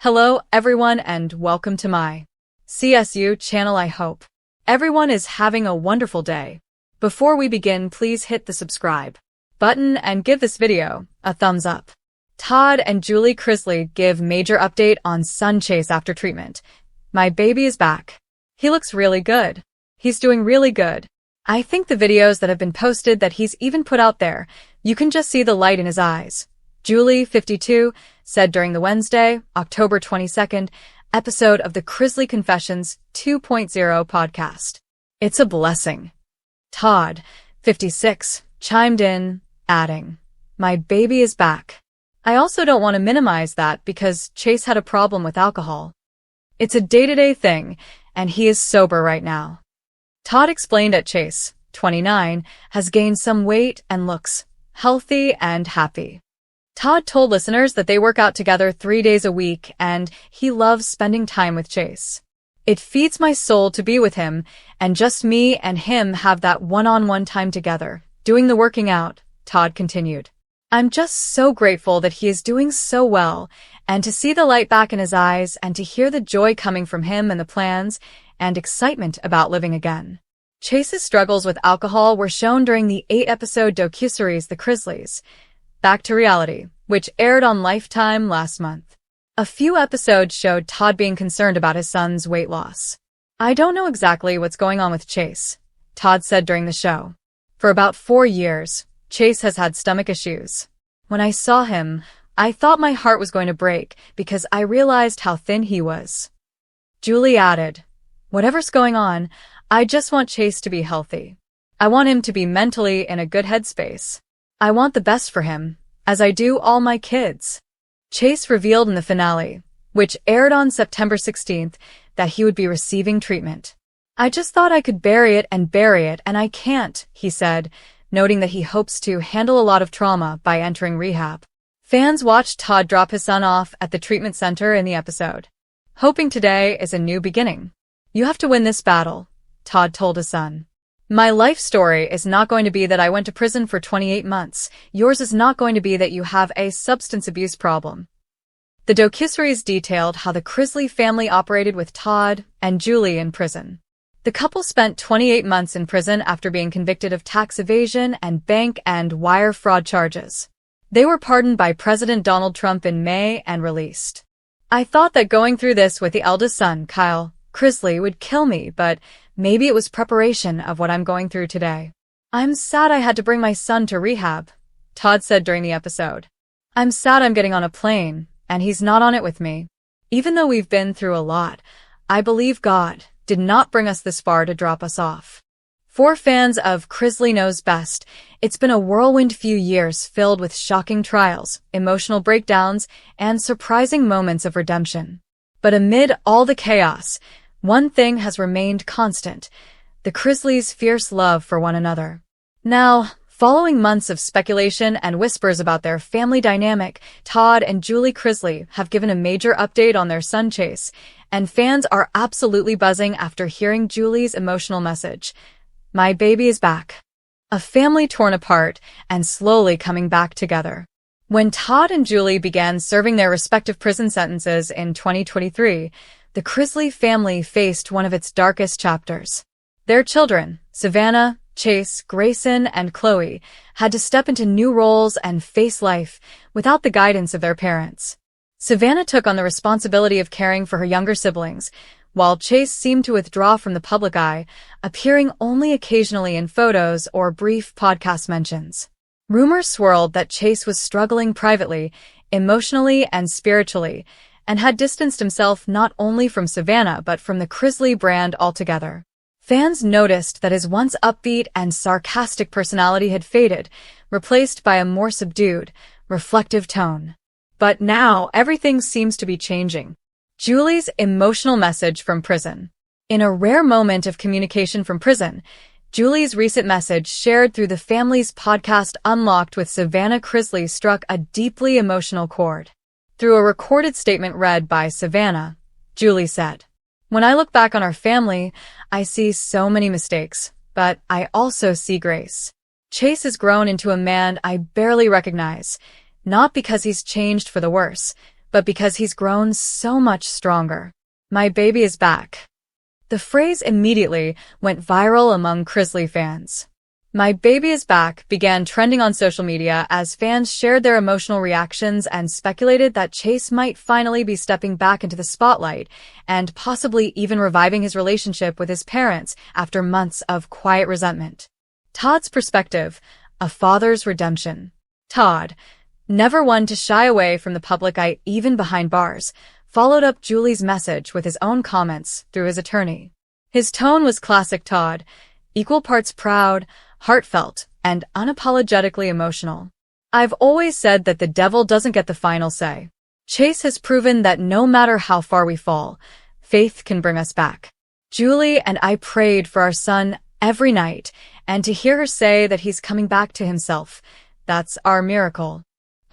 Hello, everyone, and welcome to my CSU channel. I hope everyone is having a wonderful day. Before we begin, please hit the subscribe button and give this video a thumbs up. Todd and Julie Chrisley give major update on son Chase after treatment. My baby is back. He looks really good. He's doing really good. I think the videos that have been posted that he's even put out there, you can just see the light in his eyes. Julie, 52, said during the Wednesday, October 22nd, episode of the Chrisley Confessions 2.0 podcast. It's a blessing. Todd, 56, chimed in, adding, "My baby is back." I also don't want to minimize that because Chase had a problem with alcohol. It's a day-to-day thing, and he is sober right now. Todd explained that Chase, 29, has gained some weight and looks healthy and happy. Todd told listeners that they work out together 3 days a week and he loves spending time with Chase. "It feeds my soul to be with him and just me and him have that one-on-one time together, doing the working out," Todd continued. "I'm just so grateful that he is doing so well and to see the light back in his eyes and to hear the joy coming from him and the plans and excitement about living again." Chase's struggles with alcohol were shown during the 8-episode docuseries The Chrisleys, Back to Reality, which aired on Lifetime last month. A few episodes showed Todd being concerned about his son's weight loss. "I don't know exactly what's going on with Chase," Todd said during the show. "For about 4 years, Chase has had stomach issues. When I saw him, I thought my heart was going to break because I realized how thin he was." Julie added, "Whatever's going on, I just want Chase to be healthy. I want him to be mentally in a good headspace. I want the best for him, as I do all my kids." Chase revealed in the finale, which aired on September 16th, that he would be receiving treatment. "I just thought I could bury it, and I can't," he said, noting that he hopes to handle a lot of trauma by entering rehab. Fans watched Todd drop his son off at the treatment center in the episode. "Hoping today is a new beginning. You have to win this battle," Todd told his son. "My life story is not going to be that I went to prison for 28 months. Yours is not going to be that you have a substance abuse problem." The docuseries detailed how the Chrisley family operated with Todd and Julie in prison. The couple spent 28 months in prison after being convicted of tax evasion and bank and wire fraud charges. They were pardoned by President Donald Trump in May and released. "I thought that going through this with the eldest son, Kyle Chrisley, would kill me, but maybe it was preparation of what I'm going through today. I'm sad I had to bring my son to rehab," Todd said during the episode. "I'm sad I'm getting on a plane, and he's not on it with me. Even though we've been through a lot, I believe God did not bring us this far to drop us off." For fans of Chrisley Knows Best, it's been a whirlwind few years filled with shocking trials, emotional breakdowns, and surprising moments of redemption. But amid all the chaos, one thing has remained constant: the Chrisleys' fierce love for one another. Now, following months of speculation and whispers about their family dynamic, Todd and Julie Chrisley have given a major update on their son Chase, and fans are absolutely buzzing after hearing Julie's emotional message. "My baby is back." A family torn apart and slowly coming back together. When Todd and Julie began serving their respective prison sentences in 2023, the Chrisley family faced one of its darkest chapters. Their children, Savannah, Chase, Grayson, and Chloe, had to step into new roles and face life without the guidance of their parents. Savannah took on the responsibility of caring for her younger siblings, while Chase seemed to withdraw from the public eye, appearing only occasionally in photos or brief podcast mentions. Rumors swirled that Chase was struggling privately, emotionally, and spiritually, and had distanced himself not only from Savannah but from the Chrisley brand altogether. Fans noticed that his once upbeat and sarcastic personality had faded, replaced by a more subdued, reflective tone. But now everything seems to be changing. Julie's emotional message from prison. In a rare moment of communication from prison, Julie's recent message shared through the family's podcast Unlocked with Savannah Chrisley struck a deeply emotional chord. Through a recorded statement read by Savannah, Julie said, "When I look back on our family, I see so many mistakes, but I also see grace. Chase has grown into a man I barely recognize, not because he's changed for the worse, but because he's grown so much stronger. My baby is back. The phrase immediately went viral among Chrisley fans. My baby is back began trending on social media as fans shared their emotional reactions and speculated that Chase might finally be stepping back into the spotlight and possibly even reviving his relationship with his parents after months of quiet resentment. Todd's perspective, a father's redemption. Todd, never one to shy away from the public eye even behind bars, followed up Julie's message with his own comments through his attorney. His tone was classic Todd, equal parts proud, heartfelt, and unapologetically emotional. I've always said that the devil doesn't get the final say. Chase has proven that no matter how far we fall, faith can bring us back. Julie and I prayed for our son every night, and to hear her say that he's coming back to himself, that's our miracle.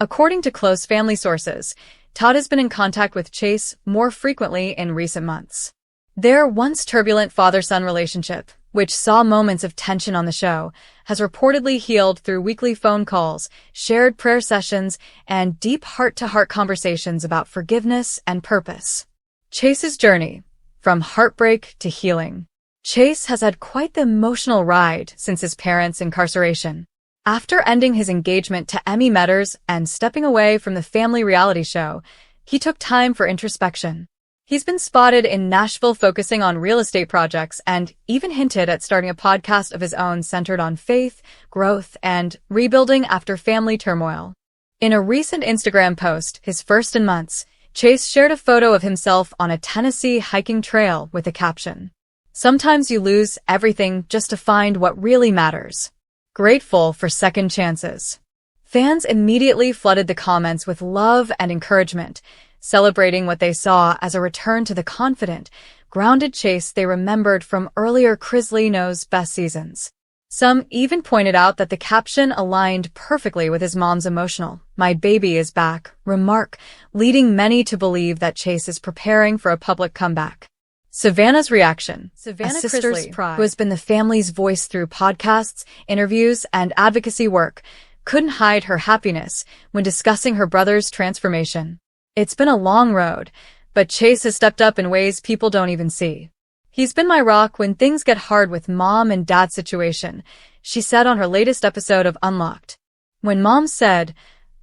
According to close family sources, Todd has been in contact with Chase more frequently in recent months. Their once turbulent father-son relationship, which saw moments of tension on the show, has reportedly healed through weekly phone calls, shared prayer sessions, and deep heart-to-heart conversations about forgiveness and purpose. Chase's journey, from heartbreak to healing. Chase has had quite the emotional ride since his parents' incarceration. After ending his engagement to Emmy Metters and stepping away from the family reality show, he took time for introspection. He's been spotted in Nashville focusing on real estate projects and even hinted at starting a podcast of his own centered on faith, growth, and rebuilding after family turmoil. In a recent Instagram post, his first in months, Chase shared a photo of himself on a Tennessee hiking trail with a caption, "Sometimes you lose everything just to find what really matters. Grateful for second chances." Fans immediately flooded the comments with love and encouragement, celebrating what they saw as a return to the confident, grounded Chase they remembered from earlier Chrisley Knows Best seasons. Some even pointed out that the caption aligned perfectly with his mom's emotional, "My baby is back" remark, leading many to believe that Chase is preparing for a public comeback. Savannah's reaction. Savannah, a sister's pride, who has been the family's voice through podcasts, interviews, and advocacy work, couldn't hide her happiness when discussing her brother's transformation. "It's been a long road, but Chase has stepped up in ways people don't even see. He's been my rock when things get hard with mom and dad's situation," she said on her latest episode of Unlocked. "When mom said,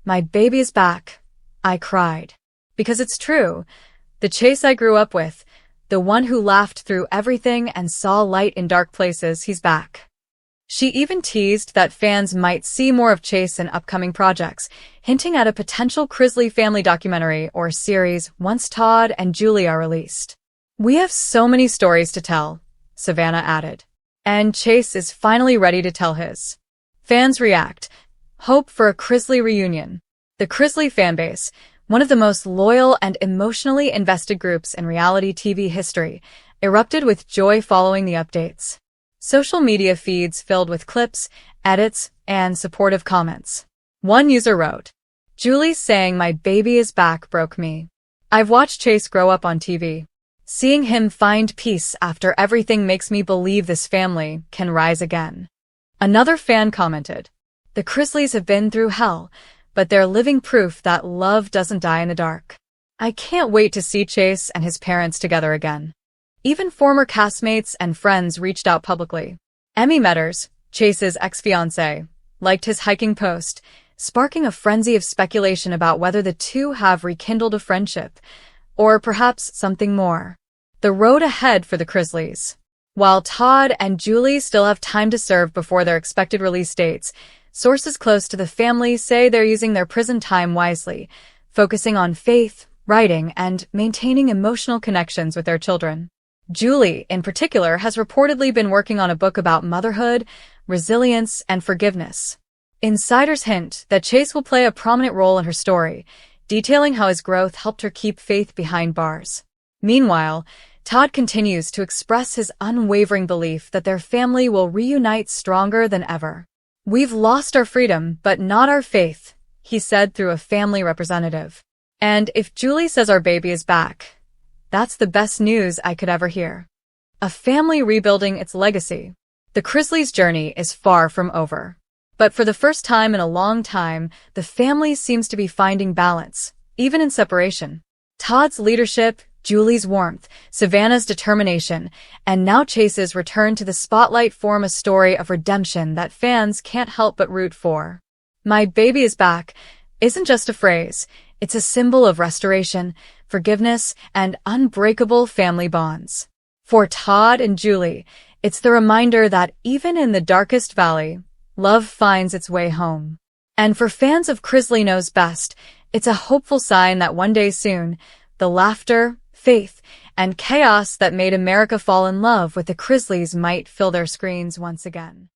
'My baby is back,' I cried. Because it's true. The Chase I grew up with, the one who laughed through everything and saw light in dark places, he's back." She even teased that fans might see more of Chase in upcoming projects, hinting at a potential Chrisley family documentary or series once Todd and Julie are released. "We have so many stories to tell," Savannah added. And Chase is finally ready to tell his. Fans react. Hope for a Chrisley reunion. The Chrisley fanbase, one of the most loyal and emotionally invested groups in reality TV history, erupted with joy following the updates. Social media feeds filled with clips, edits, and supportive comments. One user wrote, "Julie saying my baby is back broke me. I've watched Chase grow up on TV. Seeing him find peace after everything makes me believe this family can rise again." Another fan commented, "The Chrisleys have been through hell, but they're living proof that love doesn't die in the dark. I can't wait to see Chase and his parents together again." Even former castmates and friends reached out publicly. Emmy Metters, Chase's ex-fiancée, liked his hiking post, sparking a frenzy of speculation about whether the two have rekindled a friendship, or perhaps something more. The road ahead for the Chrisleys. While Todd and Julie still have time to serve before their expected release dates, sources close to the family say they're using their prison time wisely, focusing on faith, writing, and maintaining emotional connections with their children. Julie, in particular, has reportedly been working on a book about motherhood, resilience, and forgiveness. Insiders hint that Chase will play a prominent role in her story, detailing how his growth helped her keep faith behind bars. Meanwhile, Todd continues to express his unwavering belief that their family will reunite stronger than ever. "We've lost our freedom, but not our faith," he said through a family representative. And if Julie says our baby is back, that's the best news I could ever hear. A family rebuilding its legacy. The Chrisleys' journey is far from over. But for the first time in a long time, the family seems to be finding balance, even in separation. Todd's leadership, Julie's warmth, Savannah's determination, and now Chase's return to the spotlight form a story of redemption that fans can't help but root for. "My baby is back" isn't just a phrase, it's a symbol of restoration, forgiveness, and unbreakable family bonds. For Todd and Julie, it's the reminder that even in the darkest valley, love finds its way home. And for fans of Chrisley Knows Best, it's a hopeful sign that one day soon, the laughter, faith, and chaos that made America fall in love with the Chrisleys might fill their screens once again.